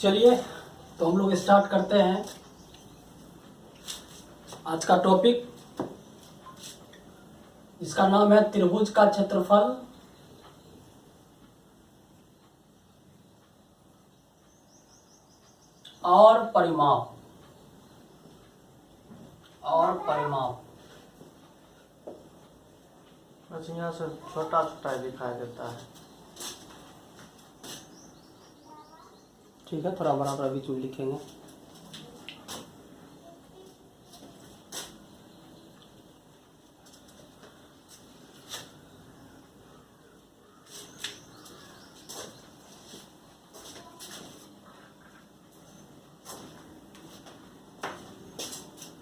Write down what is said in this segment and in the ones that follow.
चलिए तो हम लोग स्टार्ट करते हैं आज का टॉपिक। इसका नाम है त्रिभुज का क्षेत्रफल और परिमाप। अच्छा, यहाँ से छोटा छोटा दिखाई देता है। ठीक है, थोड़ा बड़ा बड़ा बीच में लिखेंगे।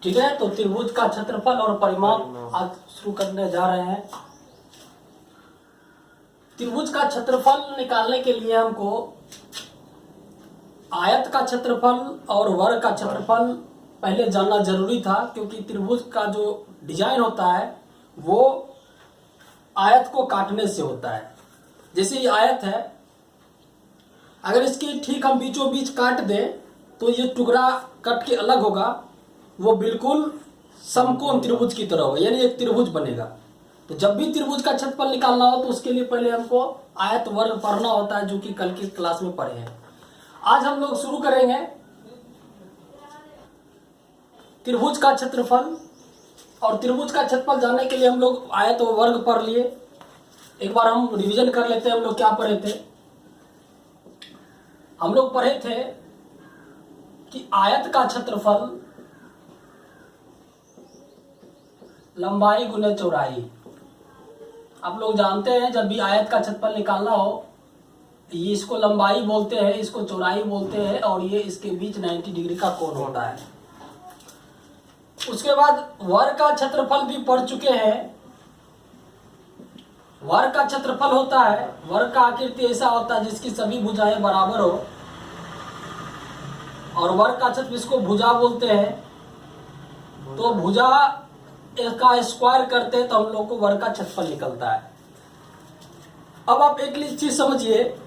ठीक है, तो त्रिभुज का क्षेत्रफल और परिमाप आज शुरू करने जा रहे हैं। त्रिभुज का क्षेत्रफल निकालने के लिए हमको आयत का क्षेत्रफल और वर्ग का क्षेत्रफल पहले जानना जरूरी था, क्योंकि त्रिभुज का जो डिजाइन होता है वो आयत को काटने से होता है। जैसे ये आयत है, अगर इसकी ठीक हम बीचों बीच काट दें तो ये टुकड़ा कट के अलग होगा, वो बिल्कुल समकोण त्रिभुज की तरह होगा, यानी एक त्रिभुज बनेगा। तो जब भी त्रिभुज का क्षेत्रफल निकालना हो तो उसके लिए पहले हमको आयत वर्ग पढ़ना होता है, जो कि कल की क्लास में पढ़े हैं। आज हम लोग शुरू करेंगे त्रिभुज का क्षेत्रफल। और त्रिभुज का क्षेत्रफल जानने के लिए हम लोग आयत और वर्ग पढ़ लिए। एक बार हम रिवीजन कर लेते हैं। हम लोग क्या पढ़े थे? हम लोग पढ़े थे कि आयत का क्षेत्रफल लंबाई गुने चौड़ाई। आप लोग जानते हैं जब भी आयत का क्षेत्रफल निकालना हो, ये इसको लंबाई बोलते हैं, इसको चौड़ाई बोलते हैं, और ये इसके बीच 90 डिग्री का कोण होता है। उसके बाद वर्ग का क्षेत्रफल भी पढ़ चुके हैं। वर्ग का क्षेत्रफल होता है, वर्ग का आकृति ऐसा होता है जिसकी सभी भुजाएं बराबर हो, और वर्ग का क्षेत्र इसको भुजा बोलते हैं। तो भुजा का स्क्वायर करते हैं तो हम लोग को वर्ग का क्षेत्रफल निकलता है। अब आप एक चीज समझिए,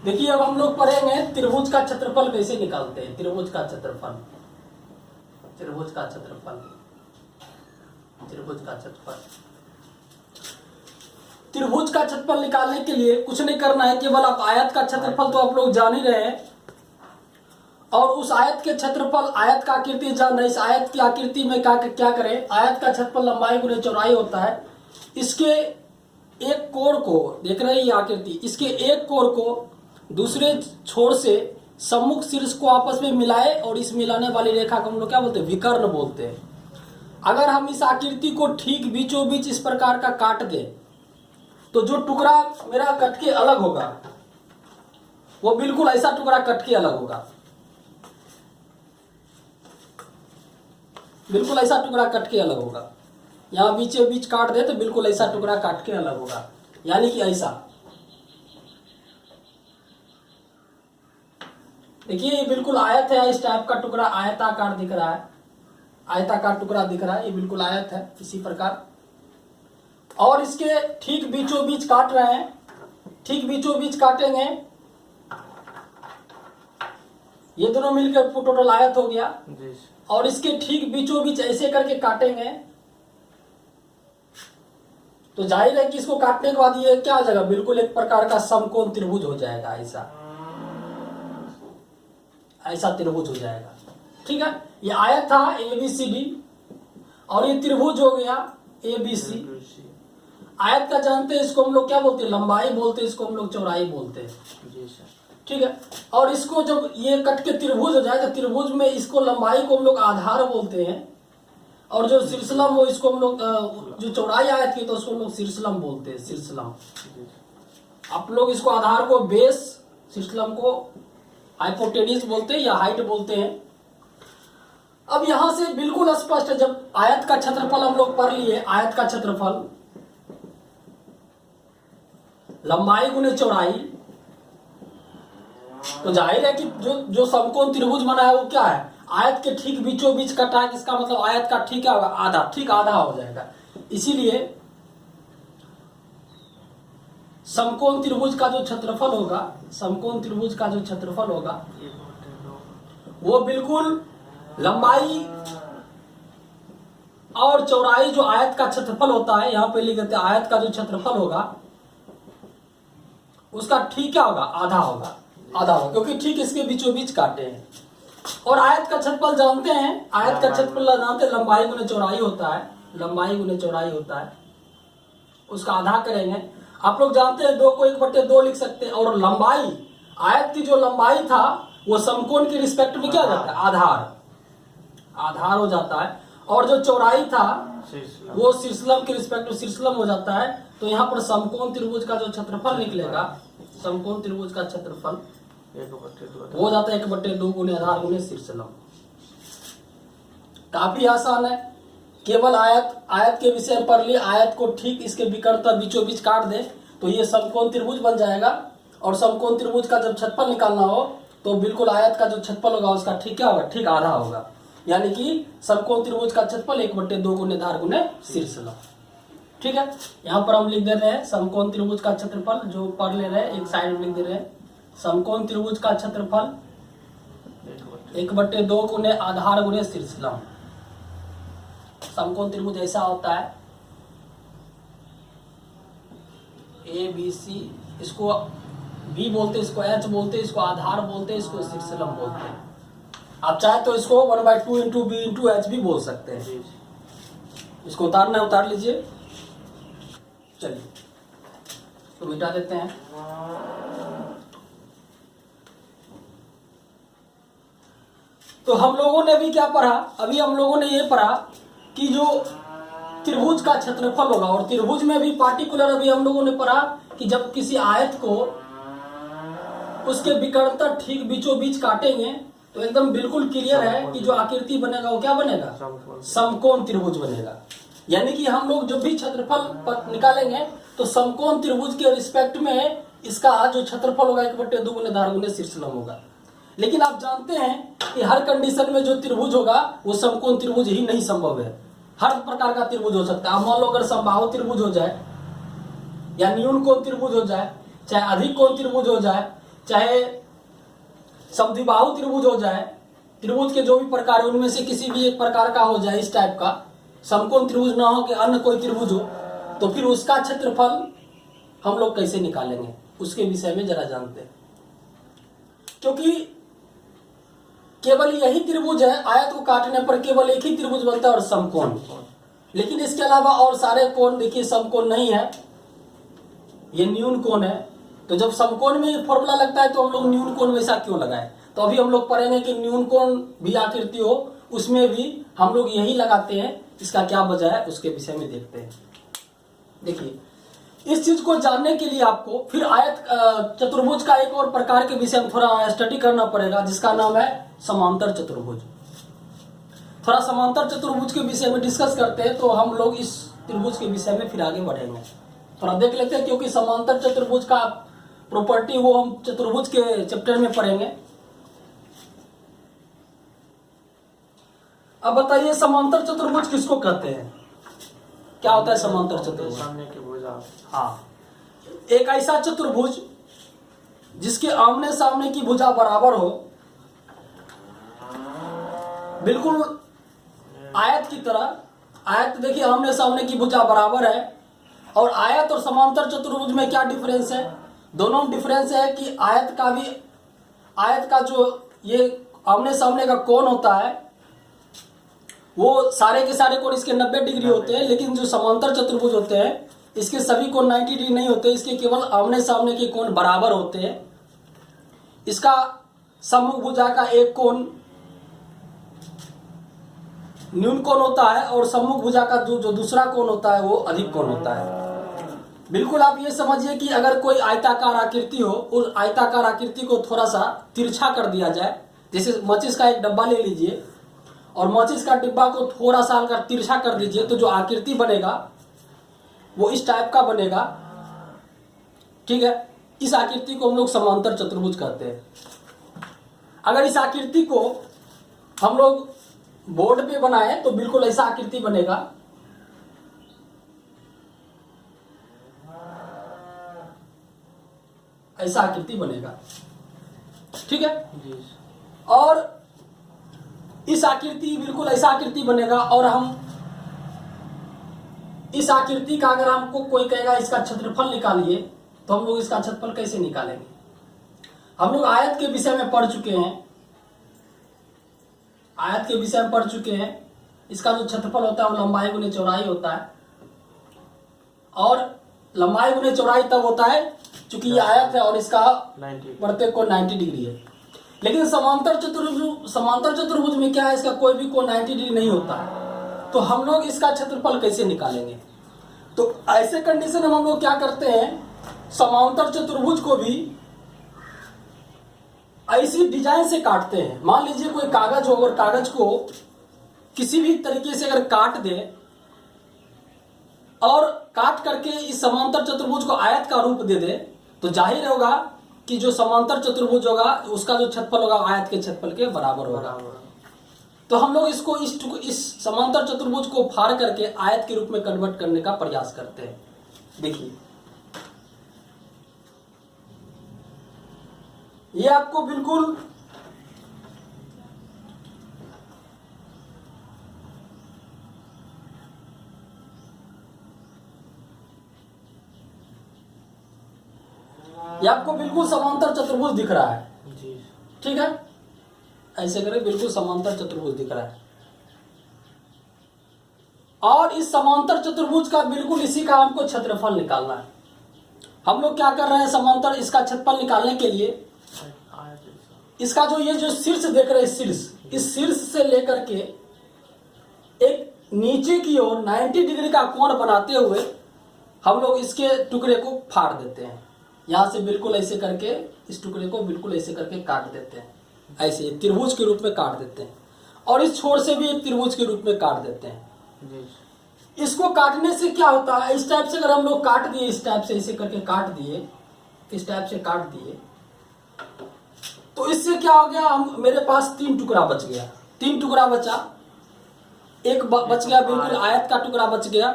देखिए अब हम लोग पढ़ेंगे त्रिभुज का क्षेत्रफल कैसे निकालते हैं। त्रिभुज का क्षेत्रफल निकालने के लिए कुछ नहीं करना है, केवल आप आयत का क्षेत्रफल तो आप लोग जान ही रहे हैं, और उस आयत के क्षेत्रफल, आयत का आकृति जान रहे। इस आयत की आकृति में क्या करें? आयत का क्षेत्रफल लंबाई गुने चौड़ाई होता है। इसके एक कोण को देख रहे हैं, ये आकृति, इसके एक कोण को दूसरे छोर से सम्मुख शीर्ष को आपस में मिलाए, और इस मिलाने वाली रेखा को हम लोग क्या बोलते हैं? विकर्ण बोलते हैं। अगर हम इस आकृति को ठीक बीचों बीच इस प्रकार का काट दें तो जो टुकड़ा मेरा कट के अलग होगा वो बिल्कुल ऐसा टुकड़ा कट के अलग होगा। बिल्कुल ऐसा टुकड़ा कट के अलग होगा। यहाँ बीचे बीच काट दे तो बिल्कुल ऐसा टुकड़ा काट के अलग होगा, यानी कि ऐसा। देखिए ये बिल्कुल आयत है, इस टाइप का टुकड़ा आयताकार दिख रहा है, आयताकार टुकड़ा दिख रहा है, ये बिल्कुल आयत है इसी प्रकार। और इसके ठीक बीचों बीच काट रहे हैं, ठीक बीचों बीच काटेंगे, ये दोनों मिलकर टोटल आयत हो गया। और इसके ठीक बीचों बीच ऐसे करके काटेंगे तो जाहिर है कि इसको काटने के बाद ये क्या हो जाएगा? बिल्कुल एक प्रकार का समकोण त्रिभुज हो जाएगा। ऐसा त्रिभुज हो जाएगा। ठीक है, ये आयत था ABCD, और ये त्रिभुज हो गया ABC। आयत का जानते हैं, इसको हम लोग क्या बोलते हैं? लंबाई बोलते हैं, इसको हम लोग चौड़ाई बोलते हैं। ठीक है, और इसको जब ये कट के त्रिभुज हो जाए तो त्रिभुज में इसको लंबाई को हम लोग आधार बोलते हैं, और जो शीर्षलंब वो इसको हम लोग जो चौड़ाई आयत की तो उसको हम लोग शीर्षलंब बोलते हैं। शीर्षलंब, आप लोग इसको आधार को बेस, शीर्षलंब को हाइपोटेन्यूज बोलते हैं या हाइट बोलते हैं। अब यहां से बिल्कुल स्पष्ट है, जब आयत का क्षेत्रफल हम लोग पढ़ लिए, आयत का क्षेत्रफल लंबाई गुने चौड़ाई, तो जाहिर है कि जो समकोण त्रिभुज बना है वो क्या है? आयत के ठीक बीचों बीच कटा है, इसका मतलब आयत का ठीक है आधा, ठीक आधा हो जाएगा। इसीलिए समकोण त्रिभुज का जो क्षेत्रफल होगा, समकोण त्रिभुज का जो क्षेत्रफल होगा 1/2 वो बिल्कुल लंबाई और चौड़ाई जो आयत का क्षेत्रफल होता है, यहां पे लिख देते हैं आयत का जो क्षेत्रफल होगा उसका ठीक क्या होगा, आधा होगा, आधा होगा, क्योंकि ठीक इसके बीचों बीच काटे हैं। और आयत का क्षेत्रफल जानते हैं, आयत का क्षेत्रफल जानते हैं लंबाई गुने चौड़ाई होता है, लंबाई गुने चौड़ाई होता है, उसका आधा करेंगे। आप लोग जानते हैं 2 को 1/2 लिख सकते हैं। और लंबाई, आयत की जो लंबाई था वो समकोण के रिस्पेक्ट में क्या जाता है, आधार, आधार हो जाता है। और जो चौड़ाई था वो शीर्षलंब के रिस्पेक्ट में शीर्षलंब हो जाता है। तो यहाँ पर समकोण त्रिभुज का जो क्षेत्रफल निकलेगा, समकोण त्रिभुज का क्षेत्रफल 1/2 हो जाता है 1/2 गुने आधार गुने शीर्षलंब। काफी आसान है, केवल आयत के विषय में पढ़ लिए, आयत को ठीक इसके विकर्णता बीचों बीच काट दे तो ये समकोण त्रिभुज बन जाएगा। और समकोण त्रिभुज का जब क्षेत्रफल निकालना हो तो बिल्कुल आयत का जो क्षेत्रफल होगा उसका ठीक क्या होगा, ठीक आधा होगा। यानी कि समकोण त्रिभुज का क्षेत्रफल 1/2 गुने आधार गुने शीर्षलंब। ठीक है, यहाँ पर हम लिख दे रहे हैं समकोण त्रिभुज का क्षेत्रफल, जो पढ़ ले रहे हैं एक साइड में लिख दे रहे हैं। समकोण त्रिभुज का क्षेत्रफल 1/2 गुने आधार गुने शीर्षलंब। समकोण त्रिभुज ऐसा होता है ABC, इसको B बोलते, इसको H बोलते, इसको आधार बोलते, इसको शीर्षलंब बोलते हैं। आप चाहे तो इसको 1/2 इंटू B इंटू H भी बोल सकते हैं। इसको उतारना है, उतार लीजिए। चलिए तो मिटा देते हैं। तो हम लोगों ने भी क्या पढ़ा, अभी हम लोगों ने ये पढ़ा कि जो त्रिभुज का क्षेत्रफल होगा, और त्रिभुज में भी पार्टिकुलर अभी हम लोगों ने पढ़ा कि जब किसी आयत को उसके विकर्णता ठीक बीचों बीच काटेंगे तो एकदम बिल्कुल क्लियर है कि जो आकृति बनेगा वो क्या बनेगा, समकोण त्रिभुज बनेगा। यानी कि हम लोग जब भी क्षेत्रफल निकालेंगे तो समकोण त्रिभुज के रिस्पेक्ट में इसका जो क्षेत्रफल होगा 1/2 गुने आधार गुने शीर्षलंब होगा। लेकिन आप जानते हैं कि हर कंडीशन में जो त्रिभुज होगा वो समकोण त्रिभुज ही नहीं संभव है, हर प्रकार का त्रिभुज हो सकता है। मान लो अगर समबाहु त्रिभुज हो जाए या न्यून कोण त्रिभुज हो जाए, चाहे अधिक कोण त्रिभुज हो जाए, चाहे समद्विबाहु त्रिभुज हो जाए, त्रिभुज के जो भी प्रकार है उनमें से किसी भी एक प्रकार का हो जाए, इस टाइप का समकोण त्रिभुज ना हो कि अन्य कोई त्रिभुज हो, तो फिर उसका क्षेत्रफल हम लोग कैसे निकालेंगे उसके विषय में जरा जानते हैं। क्योंकि केवल यही त्रिभुज है, आयत को काटने पर केवल एक ही त्रिभुज बनता है और समकोण। लेकिन इसके अलावा और सारे कोण देखिए समकोण नहीं है, ये न्यून कोण है। तो जब समकोण में फॉर्मूला लगता है तो हम लोग न्यून कोण वैसा क्यों लगाए। तो अभी हम लोग पढ़ेंगे कि न्यून कोण भी आकृति हो उसमें भी हम लोग यही लगाते हैं, इसका क्या वजह है उसके विषय में देखते हैं। देखिए, इस चीज को जानने के लिए आपको फिर आयत चतुर्भुज का एक और प्रकार के विषय में थोड़ा स्टडी करना पड़ेगा, जिसका नाम है समांतर चतुर्भुज। थोड़ा समांतर चतुर्भुज के विषय में डिस्कस करते हैं तो हम लोग इस त्रिभुज के विषय में फिर आगे बढ़ेंगे। थोड़ा देख लेते हैं, क्योंकि समांतर चतुर्भुज का प्रॉपर्टी वो हम चतुर्भुज के चैप्टर में पढ़ेंगे। अब बताइए समांतर चतुर्भुज किसको कहते हैं, क्या होता है समांतर चतुर्भुज? सामने की भुजा। हाँ, एक ऐसा चतुर्भुज जिसके आमने सामने की भुजा बराबर हो, बिल्कुल आयत की तरह। आयत देखिए आमने सामने की भुजा बराबर है, और आयत और समांतर चतुर्भुज में क्या डिफरेंस है? दोनों में डिफरेंस है कि आयत का जो ये आमने सामने का कोण होता है वो सारे के सारे कोण इसके 90 डिग्री होते हैं, लेकिन जो समांतर चतुर्भुज होते हैं इसके सभी कोण 90 डिग्री नहीं होते, इसके केवल आमने सामने के कोण बराबर होते हैं। इसका सम्मुख भुजा का एक कोण न्यून कोण होता है और सम्मुख भुजा का जो दूसरा कोण होता है वो अधिक कोण होता है। बिल्कुल आप ये समझिए कि अगर कोई आयताकार आकृति हो, उस आयताकार आकृति को थोड़ा सा तिरछा कर दिया जाए। जैसे माचिस का एक डब्बा ले लीजिए और माचिस का डिब्बा को थोड़ा सा अगर तिरछा कर दीजिए तो जो आकृति बनेगा वो इस टाइप का बनेगा। ठीक है, इस आकृति को हम लोग समांतर चतुर्भुज कहते हैं। अगर इस आकृति को हम लोग बोर्ड पे बनाए तो बिल्कुल ऐसा आकृति बनेगा। ऐसा आकृति बनेगा। ठीक है, जी और इस आकृति बिल्कुल ऐसा आकृति बनेगा। और हम इस आकृति का अगर हमको कोई कहेगा इसका क्षेत्रफल निकालिए, तो हम लोग इसका क्षेत्रफल कैसे निकालेंगे? हम लोग आयत के विषय में पढ़ चुके हैं, आयत के विषय में पढ़ चुके हैं। इसका जो क्षेत्रफल होता है वो लंबाई गुने चौड़ाई होता है, और लंबाई गुने चौड़ाई तब होता है क्योंकि ये आयत है और इसका 90 प्रत्येक कोण 90 डिग्री है। लेकिन समांतर चतुर्भुज में क्या है, इसका कोई भी कोण 90 डिग्री नहीं होता है। तो हम लोग इसका क्षेत्रफल कैसे निकालेंगे? तो ऐसे कंडीशन में हम लोग क्या करते हैं, समांतर चतुर्भुज को भी ऐसी डिजाइन से काटते हैं। मान लीजिए कोई कागज हो और कागज को किसी भी तरीके से अगर काट दे और काट करके इस समांतर चतुर्भुज को आयत का रूप दे दे, तो जाहिर होगा कि जो समांतर चतुर्भुज होगा उसका जो क्षेत्रफल होगा आयत के क्षेत्रफल के बराबर होगा। तो हम लोग इसको इस समांतर चतुर्भुज को फाड़ करके आयत के रूप में कन्वर्ट करने का प्रयास करते हैं। देखिए, ये आपको बिल्कुल समांतर चतुर्भुज दिख रहा है। जी ठीक है, ऐसे करें, बिल्कुल समांतर चतुर्भुज दिख रहा है। और इस समांतर चतुर्भुज का बिल्कुल इसी का हमको क्षेत्रफल निकालना है। हम लोग क्या कर रहे हैं, समांतर इसका क्षेत्रफल निकालने के लिए इसका जो शीर्ष देख रहे हैं, शीर्ष, इस शीर्ष से लेकर के एक नीचे की ओर 90 डिग्री का कोण बनाते हुए हम लोग इसके टुकड़े को फाड़ देते हैं। यहां से बिल्कुल ऐसे करके इस टुकड़े को बिल्कुल ऐसे करके काट देते हैं, ऐसे त्रिभुज के रूप में काट देते हैं। और इस छोर से भी एक त्रिभुज के रूप में काट देते हैं। जी। इसको काटने से क्या होता है, इस टाइप से अगर हम लोग काट दिए, इस टाइप से ऐसे करके काट दिए, इस टाइप से काट दिए, तो इससे क्या हो गया, हम मेरे पास 3 टुकड़ा बच गया। 3 टुकड़ा बचा, एक बच गया बिल्कुल आयत का टुकड़ा बच गया,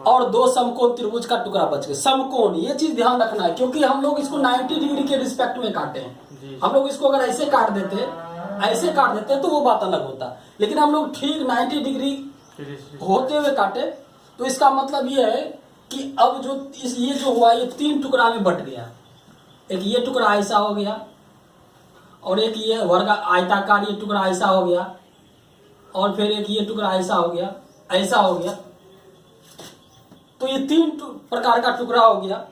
और 2 समकोण त्रिभुज का टुकड़ा बच गया। समकोण, ये चीज ध्यान रखना है क्योंकि हम लोग इसको 90 डिग्री के रिस्पेक्ट में काटे हैं। हम लोग इसको अगर ऐसे काट देते, ऐसे काट देते तो वो बात अलग होता, लेकिन हम लोग ठीक 90 डिग्री होते हुए काटे। तो इसका मतलब ये है कि अब ये जो हुआ, ये 3 टुकड़ा में बट गया। एक ये टुकड़ा ऐसा हो गया, और एक ये वर्ग आयताकार ये टुकड़ा ऐसा हो गया, और फिर एक ये टुकड़ा ऐसा हो गया, ऐसा हो गया। तो ये 3 प्रकार का टुकड़ा हो गया।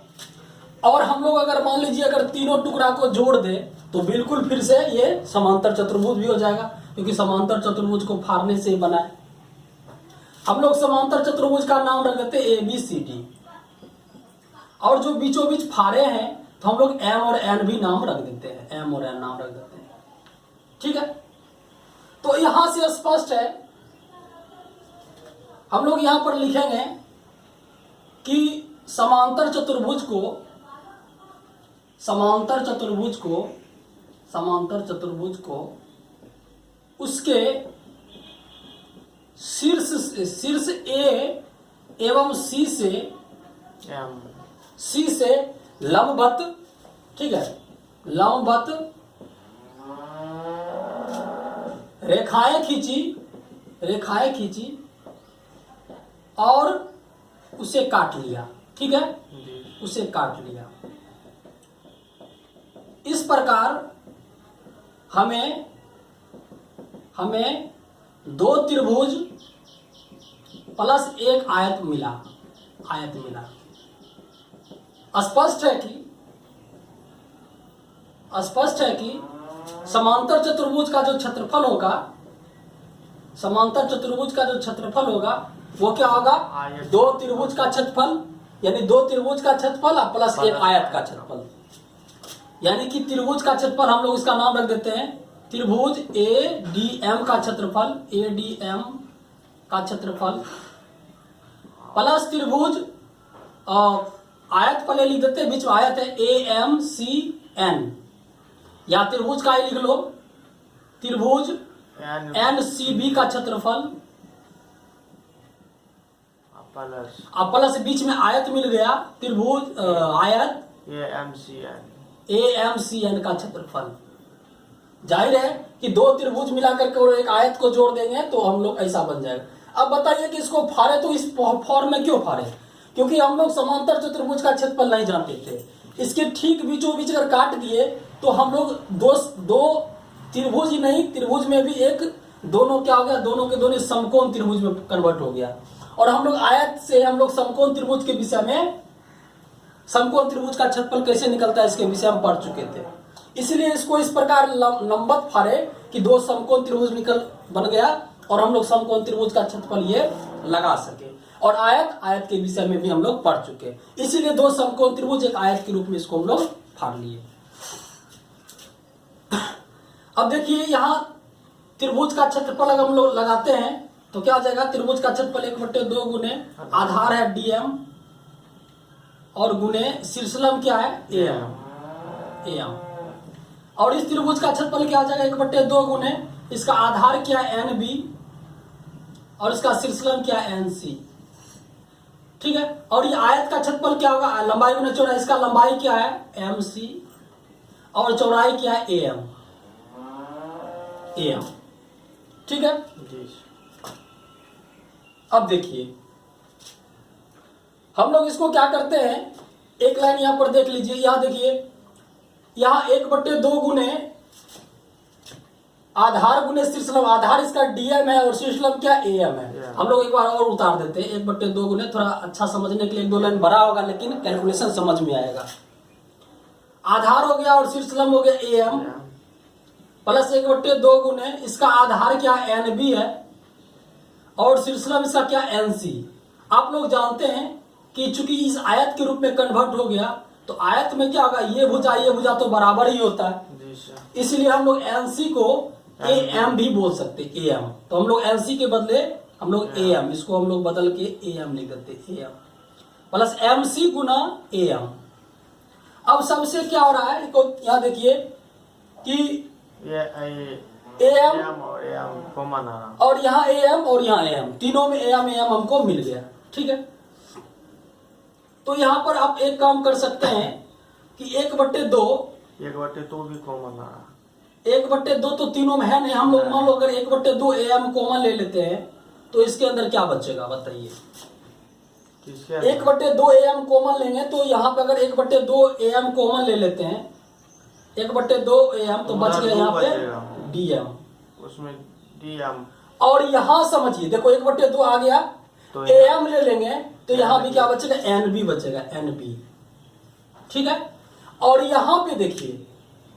और हम लोग अगर मान लीजिए अगर तीनों टुकड़ा को जोड़ दे तो बिल्कुल फिर से ये समांतर चतुर्भुज भी हो जाएगा, क्योंकि समांतर चतुर्भुज को फाड़ने से ही बना है। हम लोग समांतर चतुर्भुज का नाम रख देते ABCD, और जो बीचों बीच फाड़े हैं तो हम लोग M और N भी नाम रख देते हैं, M और N नाम रख देते हैं। ठीक है, तो यहां से स्पष्ट है, हम लोग यहां पर लिखेंगे कि समांतर चतुर्भुज को उसके शीर्ष A एवं C से लंबवत, ठीक है, लंबवत रेखाएं खींची और उसे काट लिया। ठीक है, उसे काट लिया। इस प्रकार हमें 2 त्रिभुज प्लस 1 आयत मिला। स्पष्ट है कि समांतर चतुर्भुज का जो क्षेत्रफल होगा, वो क्या होगा, 2 त्रिभुज का क्षेत्रफल, यानी 2 त्रिभुज का क्षेत्रफल प्लस 1 आयत का क्षेत्रफल। यानी कि त्रिभुज का क्षेत्रफल हम लोग इसका नाम रख देते हैं त्रिभुज ADM का क्षेत्रफल, प्लस त्रिभुज आयत पहले लिख देते हैं, बीच में आयत है AMCN, या त्रिभुज का ही लिख लो, त्रिभुज NCB का क्षेत्रफल, प्लस बीच में आयत मिल गया, त्रिभुज आयत AMCN का क्षेत्रफल। जाहिर है कि दो त्रिभुज मिलाकर के और एक आयत को जोड़ देंगे तो हम लोग ऐसा बन जाएगा। अब बताइए कि इसको फाड़े तो इस फॉर्म में क्यों फाड़े? क्योंकि हम लोग समांतर चतुर्भुज का क्षेत्रफल नहीं जानते थे। इसके ठीक बीचों बीच अगर काट दिए तो हम लोग दो त्रिभुज ही नहीं, त्रिभुज में भी एक दोनों क्या हो गया, दोनों के दोनों समकोण त्रिभुज में कन्वर्ट हो गया। और हम लोग आयत से हम लोग समकोण त्रिभुज के विषय में, समकोण त्रिभुज का क्षेत्रफल कैसे निकलता है इसके विषय में पढ़ चुके थे। इसलिए इसको इस प्रकार लंबवत फाड़े कि दो समकोण त्रिभुज निकल बन गया और हम लोग समकोण त्रिभुज का क्षेत्रफल ये लगा सके। और आयत के विषय में भी हम लोग पढ़ चुके, इसीलिए दो समकोण त्रिभुज एक आयत के रूप में इसको हम लोग फाड़ लिए। अब देखिए यहाँ त्रिभुज का क्षेत्रफल अगर हम लोग लगाते हैं तो क्या आ जाएगा? त्रिभुज का क्षेत्रफल 1/2 गुने आधार है DM और गुने शीर्षलम क्या है AM। और इस त्रिभुज का क्षेत्रफल क्या आ जाएगा? 1/2 गुने इसका आधार क्या है NB और इसका शीर्षलम क्या है NC। ठीक है। और ये आयत का क्षेत्रफल क्या होगा? लंबाई गुना चौड़ाई, इसका लंबाई क्या है MC और चौड़ाई क्या है AM। ठीक है। अब देखिए हम लोग इसको क्या करते हैं, एक लाइन यहां पर देख लीजिए। यहां देखिए, यहां 1/2 गुने आधार गुने शीर्षलम, आधार इसका DM है और शीर्षलम क्या AM है। हम लोग एक बार और उतार देते हैं। 1/2 गुने, थोड़ा अच्छा समझने के लिए 1-2 लाइन बड़ा होगा लेकिन कैलकुलेशन समझ में आएगा। आधार हो गया और शीर्षलम हो गया AM प्लस 1/2 गुने इसका आधार क्या NB है और शीर्षलम इसका क्या NC। आप लोग जानते हैं कि चूंकि इस आयत के रूप में कन्वर्ट हो गया तो आयत में क्या होगा, ये भुजा तो बराबर ही होता है। इसलिए हम लोग NC को AM भी बोल सकते AM। तो हम लोग NC के बदले हम लोग AM, इसको हम लोग बदल के AM लिख देते AM plus MC Guna AM। अब सबसे क्या हो रहा है, यहाँ देखिए कि AM और AM कॉमन आ रहा और यहाँ AM और यहाँ AM, तीनों में AM हमको मिल गया। ठीक है। तो यहाँ पर आप एक काम कर सकते हैं कि 1/2 भी कॉमन आ रहा। 1/2 तो तीनों में है नहीं। हम लोग मान लो अगर 1/2 AM कॉमन ले लेते हैं तो इसके अंदर क्या बचेगा बताइए? 1/2 AM कॉमन लेंगे तो यहाँ पे अगर 1/2 AM कॉमन ले लेते हैं, 1/2 AM तो बच गया यहाँ पे DM, उसमें DM। और यहाँ समझिए, देखो 1/2 आ गया तो AM ले लेंगे तो यहाँ भी क्या बचेगा? NB बचेगा, NB। ठीक है। और यहाँ पे देखिए,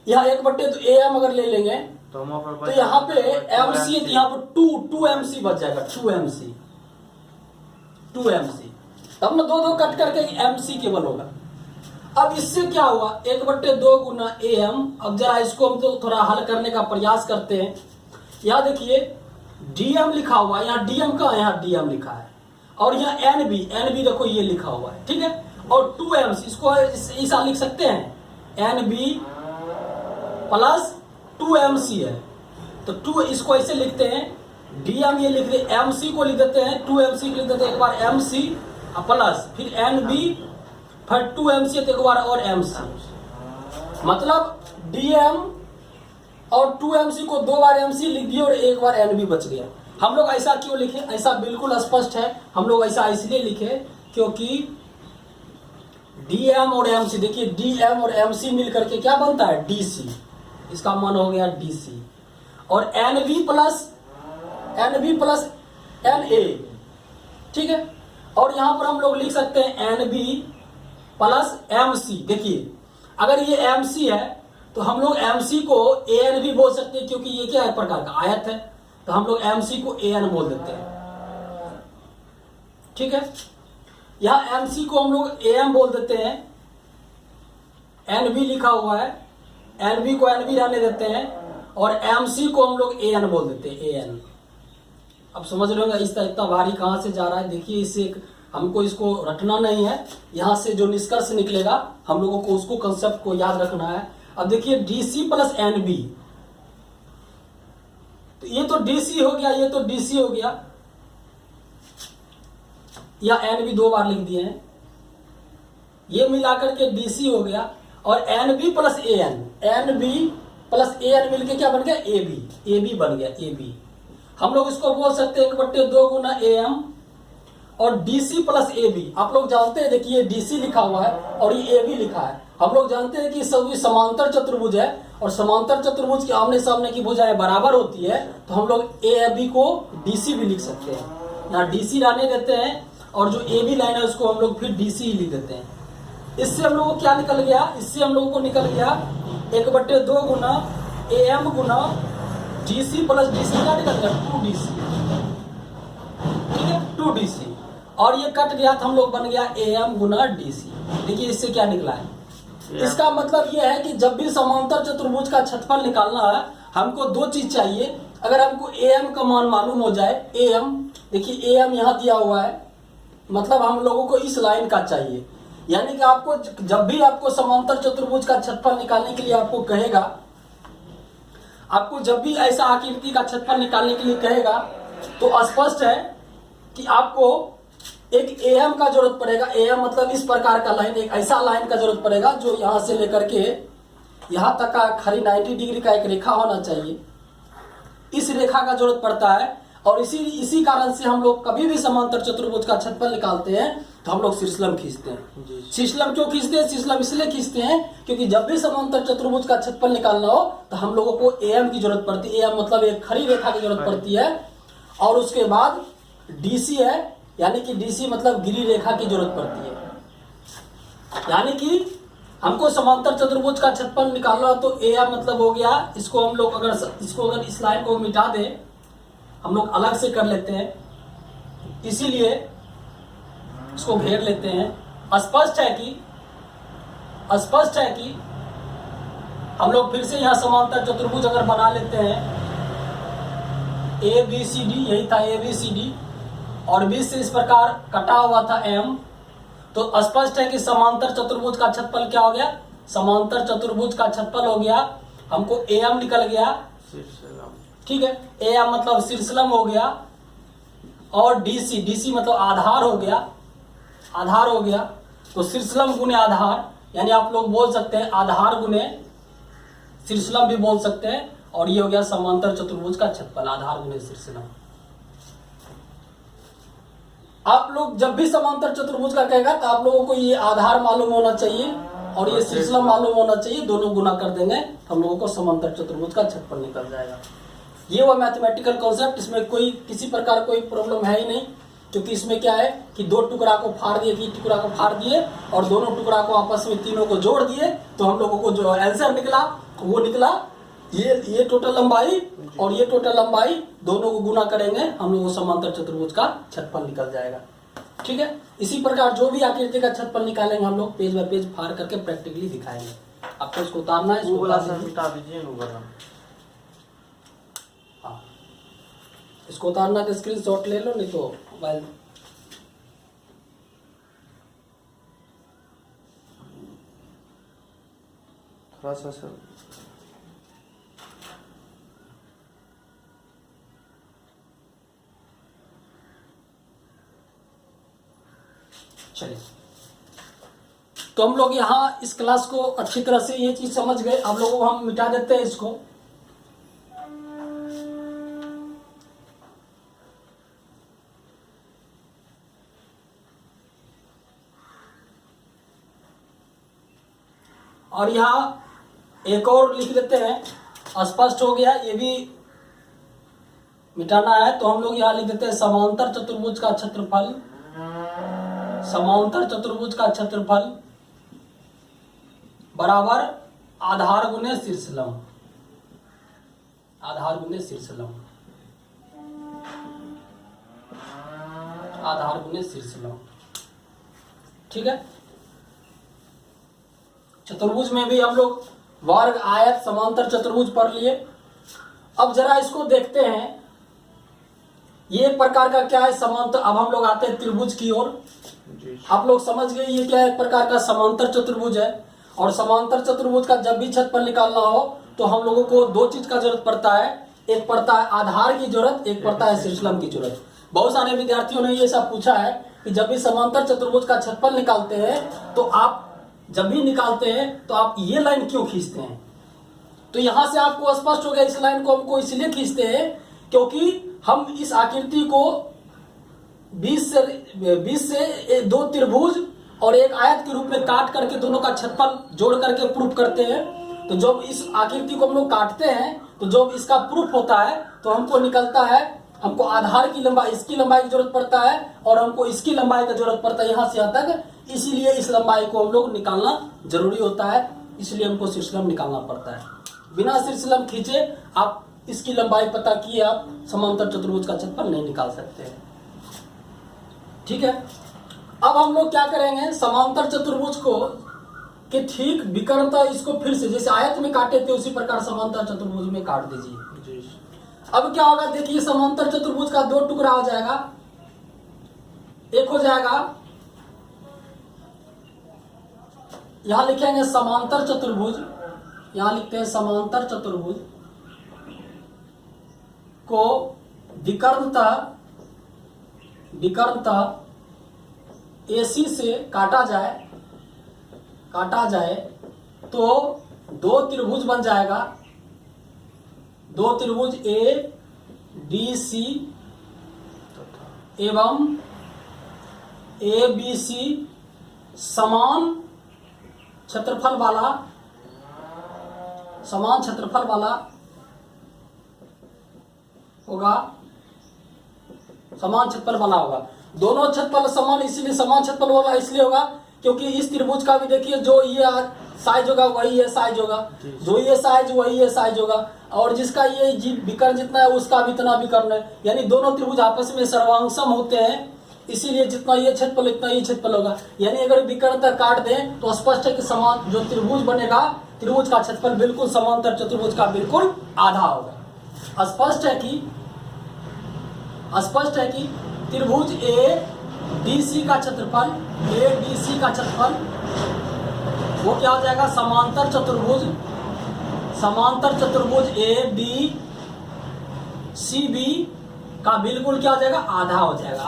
यहाँ 1/2 AM अगर ले लेंगे तो यहाँ पे MC, यहाँ पे 2 MC बच जाएगा, 2 MC। तब ना 2 कट करके MC केवल होगा। अब इससे क्या हुआ? 1/2 गुना AM। अब जरा इसको हम तो थोड़ा हल करने का प्रयास करते हैं। यहाँ देखिए DM लिखा हुआ है, यहाँ DM का, यहाँ DM लिखा है और यहाँ NB देखो ये लिखा हुआ है। ठीक है। और 2 MC, इसको ऐसा लिख सकते हैं NB प्लस 2 MC है तो 2 इसको ऐसे लिखते हैं, DM ये लिख दे, MC को लिख देते हैं, 2 MC को लिख देते हैं, एक बार MC प्लस फिर NB फिर 2 MC तो एक बार और MC। मतलब DM और 2 MC को 2 बार MC लिख दिए और एक बार NB बच गया। हम लोग ऐसा क्यों लिखे? ऐसा बिल्कुल स्पष्ट है, हम लोग ऐसा इसलिए लिखे क्योंकि DM और MC, देखिए DM और MC मिलकर के क्या बनता है? DC। इसका मान हो गया DC। और NB प्लस NA। ठीक है। और यहां पर हम लोग लिख सकते हैं NB प्लस MC। देखिए अगर ये MC है तो हम लोग MC को AN भी बोल सकते हैं क्योंकि ये क्या है, प्रकार का आयत है, तो हम लोग MC को AN बोल देते हैं। ठीक है। यहाँ MC को हम लोग AM बोल देते हैं, NB लिखा हुआ है, NB को NB रहने देते हैं और MC को हम लोग AN बोल देते हैं, AN। अब समझ रहे होंगे इतना भारी कहां से जा रहा है। देखिए इससे हमको इसको रटना नहीं है, यहां से जो निष्कर्ष निकलेगा हम लोगों को उसको कंसेप्ट को याद रखना है। अब देखिए DC प्लस NB, तो ये तो DC हो गया, ये तो DC हो गया, या NB 2 बार लिख दिए हैं। ये मिलाकर के DC हो गया, और NB plus AN, NB plus AN मिलके क्या बन गया, AB बन गया, AB। हम लोग इसको बोल सकते हैं 1/2 गुना AM और DC प्लस AB। आप लोग जानते हैं, देखिए DC लिखा हुआ है और ये AB लिखा है। हम लोग जानते हैं कि सभी समांतर चतुर्भुज है, और समांतर चतुर्भुज के आमने सामने की भुजाएं बराबर होती है, तो हम लोग AB को DC भी लिख सकते हैं। यहाँ DC रहने देते हैं, और जो AB लाइन है उसको हम लोग फिर DC ही लिख देते हैं। इससे हम लोगों को क्या निकल गया, इससे हम लोगों को निकल गया 1/2 गुना AM Guna DC plus DC का निकल गया 2DC, ठीक है, 2DC। और ये कट गया तो हम लोग बन गया AM गुना DC। देखिए इससे क्या निकला है, इसका मतलब ये है कि जब भी समांतर चतुर्भुज का क्षेत्रफल निकालना है, हमको दो चीज चाहिए। अगर हमको AM का मान मालूम हो जाए, AM देखिए AM यहाँ दिया हुआ है, मतलब हम लोगों को इस लाइन का चाहिए। यानी कि आपको जब भी आपको समांतर चतुर्भुज का क्षेत्रफल निकालने के लिए आपको कहेगा, आपको जब भी ऐसा आकृति का क्षेत्रफल निकालने के लिए कहेगा, तो स्पष्ट है कि आपको एक AM का जरूरत पड़ेगा। AM मतलब इस प्रकार का लाइन, एक ऐसा लाइन का जरूरत पड़ेगा जो यहां से लेकर के यहां तक का खरी 90 डिग्री का एक रेखा होना चाहिए। इस रेखा का जरूरत पड़ता है, और इसी कारण से हम लोग कभी भी समांतर चतुर्भुज का क्षेत्रफल निकालते हैं तो हम लोग शीर्षलम खींचते हैं। शीर्षलम क्यों खींचते हैं, शीर्षलम इसलिए खींचते हैं क्योंकि जब भी समांतर चतुर्भुज का क्षेत्रफल निकालना हो तो हम लोगों को AM की जरूरत पड़ती है। AM मतलब एक खड़ी रेखा की जरूरत पड़ती है, और उसके बाद DC है, यानी कि DC मतलब गिरी रेखा की जरूरत पड़ती है। यानी कि हमको समांतर चतुर्भुज का क्षेत्रफल निकालना हो तो AM मतलब हो गया, इसको हम लोग अगर इस लाइन को मिटा दें, हम लोग अलग से कर लेते हैं, इसीलिए इसको घेर लेते हैं। स्पष्ट है कि हम लोग फिर से यहां समांतर चतुर्भुज अगर बना लेते हैं, ABCD, यही था ABCD, और बीच से इस प्रकार कटा हुआ था M, तो स्पष्ट है कि समांतर चतुर्भुज का क्षेत्रफल क्या हो गया, समांतर चतुर्भुज का क्षेत्रफल हो गया, हमको AM निकल गया, ठीक है, AM मतलब शीर्षलम हो गया, और DC मतलब आधार हो गया, तो शीर्षलम गुने आधार, यानी आप लोग बोल सकते हैं आधार गुने शीर्षलम भी बोल सकते हैं, और ये हो गया समांतर चतुर्भुज का क्षेत्रफल, आधार गुने शीर्षलम। आप लोग जब भी समांतर चतुर्भुज का कहेगा तो आप लोगों को ये आधार मालूम होना चाहिए और ये शीर्षलम मालूम होना चाहिए, दोनों गुना कर देंगे हम लोगों को समांतर चतुर्भुज का क्षेत्रफल निकल जाएगा। ये वो मैथमेटिकल कॉन्सेप्ट, इसमें कोई किसी प्रकार कोई प्रॉब्लम है ही नहीं, क्योंकि इसमें क्या है कि दो टुकड़ा को फाड़ दिए, एक टुकड़ा को फाड़ दिए और दोनों टुकड़ा को आपस में तीनों को जोड़ दिए, तो हम लोगों को जो आंसर निकला वो निकला ये टोटल लंबाई और ये टोटल लंबाई दोनों को गुना करेंगे, हम लोगों को समांतर चतुर्भुज का क्षेत्रफल निकल जाएगा। ठीक है, इसी प्रकार जो भी आकृति का क्षेत्रफल निकालेंगे हम लोग पेज बाय पेज फाड़ करके प्रैक्टिकली दिखाएंगे। आपको इसको उतारना है, इसको हाँ, इसको उतारना तो स्क्रीनशॉट ले लो, नहीं तो मोबाइल थोड़ा सा सर चलिए, तो हम लोग यहाँ इस क्लास को अच्छी तरह से ये चीज समझ गए। आप लोगों को हम मिटा देते हैं इसको। और यहाँ एक और लिख देते हैं, स्पष्ट हो गया, ये भी मिटाना है तो हम लोग यहाँ लिख देते हैं समांतर चतुर्भुज का क्षेत्रफल, समांतर चतुर्भुज का क्षेत्रफल बराबर आधार गुने शीर्षलम, आधार गुने शीर्षलम, आधार गुने शीर्षलम। ठीक है, चतुर्भुज में भी हम लोग वर्ग, आयत, समांतर चतुर्भुज पढ़ लिए। अब जरा इसको देखते हैं, ये एक प्रकार का क्या है समांतर। अब हम लोग आते हैं त्रिभुज की ओर। आप लोग समझ गए ये क्या एक प्रकार का समांतर चतुर्भुज है, और समांतर चतुर्भुज का जब भी क्षेत्रफल निकालना हो तो हम लोगों को दो चीज का जरूरत पड़ता है, एक पड़ता है आधार की जरूरत, एक पड़ता है शीर्षलम की जरूरत। बहुत सारे विद्यार्थियों ने ये सब पूछा है कि जब भी समांतर चतुर्भुज का क्षेत्रफल निकालते हैं तो आप जब भी निकालते हैं तो आप ये लाइन क्यों खींचते हैं। तो यहां से आपको स्पष्ट हो गया, इस लाइन को हमको इसलिए खींचते हैं क्योंकि हम इस आकृति को 20 से दो त्रिभुज और एक आयत के रूप में काट करके दोनों का क्षेत्रफल जोड़ करके प्रूफ करते हैं। तो जब इस आकृति को हम लोग काटते हैं तो जब इसका प्रूफ होता है तो हमको निकलता है, हमको आधार की लंबाई, इसकी लंबाई की जरूरत पड़ता है और हमको इसकी लंबाई की जरूरत पड़ता है यहां से यहां तक। इसीलिए इस लंबाई को हम लोग निकालना जरूरी होता है, इसलिए हमको शीर्षलंब निकालना पड़ता है। बिना शीर्षलंब खींचे आप इसकी लंबाई पता किए आप समांतर चतुर्भुज का क्षेत्रफल नहीं निकाल सकते हैं। ठीक है, अब हम लोग क्या करेंगे, समांतर चतुर्भुज को कि ठीक विकर्णता इसको फिर से जैसे आयत में काटे थे उसी प्रकार समांतर चतुर्भुज में काट दीजिए। अब क्या होगा, देखिए समांतर चतुर्भुज का दो टुकड़ा हो जाएगा, एक हो जाएगा यहां लिखेंगे समांतर चतुर्भुज, यहां लिखते हैं समांतर चतुर्भुज को विकर्णता AC से काटा जाए तो दो त्रिभुज बन जाएगा, दो त्रिभुज ABC एवं ABC समान क्षेत्रफल वाला होगा, समान क्षेत्रफल वाला होगा। दोनों क्षेत्रफल समान, इसीलिए समान क्षेत्रफल वाला इसलिए होगा क्योंकि इस त्रिभुज का भी देखिए जो ये साइज होगा वही ये साइज होगा, जो ये साइज वही ये साइज होगा, और जिसका ये विकर्ण जितना है उसका भी इतना विकर्ण है, यानी दोनों त्रिभुज आपस में सर्वांगसम होते हैं, इसीलिए जितना ये क्षेत्रफल इतना ये क्षेत्रफल होगा। यानी अगर विकर्णता काट दें तो स्पष्ट है कि समान जो त्रिभुज बनेगा, त्रिभुज का क्षेत्रफल बिल्कुल समांतर चतुर्भुज का बिल्कुल आधा होगा। स्पष्ट है कि त्रिभुज ADC का क्षेत्रफल वो क्या हो जाएगा, समांतर चतुर्भुज ABCB का बिल्कुल क्या हो जाएगा, आधा हो जाएगा।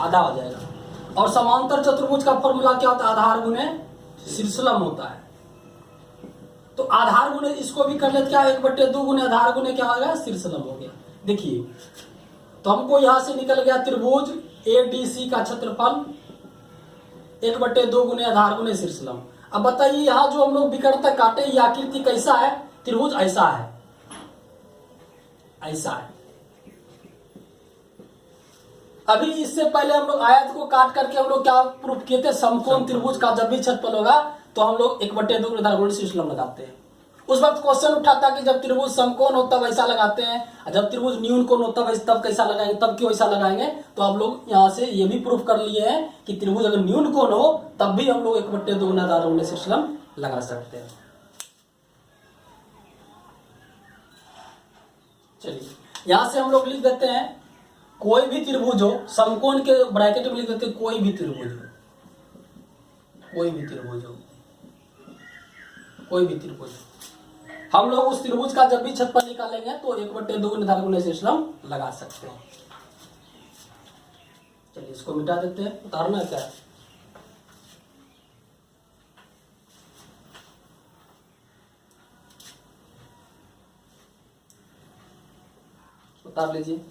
और समांतर चतुर्भुज का फॉर्मूला क्या होता है, आधार गुणे शीर्षलंब होता है। तो आधार गुणे इसको भी कर लेते क्या, 1/2 गुणे आधार गुणे क्या हो गया, शीर्षलंब हो गया। देखिए तो हमको यहां से निकल गया त्रिभुज ADC का क्षेत्रफल 1/2 गुणे आधार गुणे शीर्षलंब। अब बताइए यहां जो हम लोग विकर्णता काटे ये आकृति कैसा है, त्रिभुज ऐसा है। अभी इससे पहले हम लोग आयत को काट करके हम लोग क्या प्रूफ किए थे, समकोण त्रिभुज का जब भी क्षेत्रफल होगा तो हम लोग 1/2 आधार गुणे शीर्षलंब लगाते हैं। उस वक्त क्वेश्चन उठाता कि जब त्रिभुज समकोण होता वैसा लगाते हैं, जब त्रिभुज न्यून कोण होता तब कैसा लगाएंगे, तब क्यों ऐसा लगाएंगे। तो आप लोग यहां से ये भी प्रूफ कर लिए हैं कि त्रिभुज अगर न्यून कोण हो तब भी हम लोग 1/2 आधार गुणे शीर्षलंब लगा सकते हैं। चलिए यहां से हम लोग लिख देते हैं कोई भी त्रिभुज हो, समकोण के ब्रैकेट में लिख देते हैं कोई भी त्रिभुज हो, हम लोग उस त्रिभुज का जब भी क्षेत्रफल निकालेंगे तो 1/2 आधार गुणे शीर्षलंब लगा सकते हैं। चलिए इसको मिटा देते हैं, उतारना क्या है, उतार लीजिए।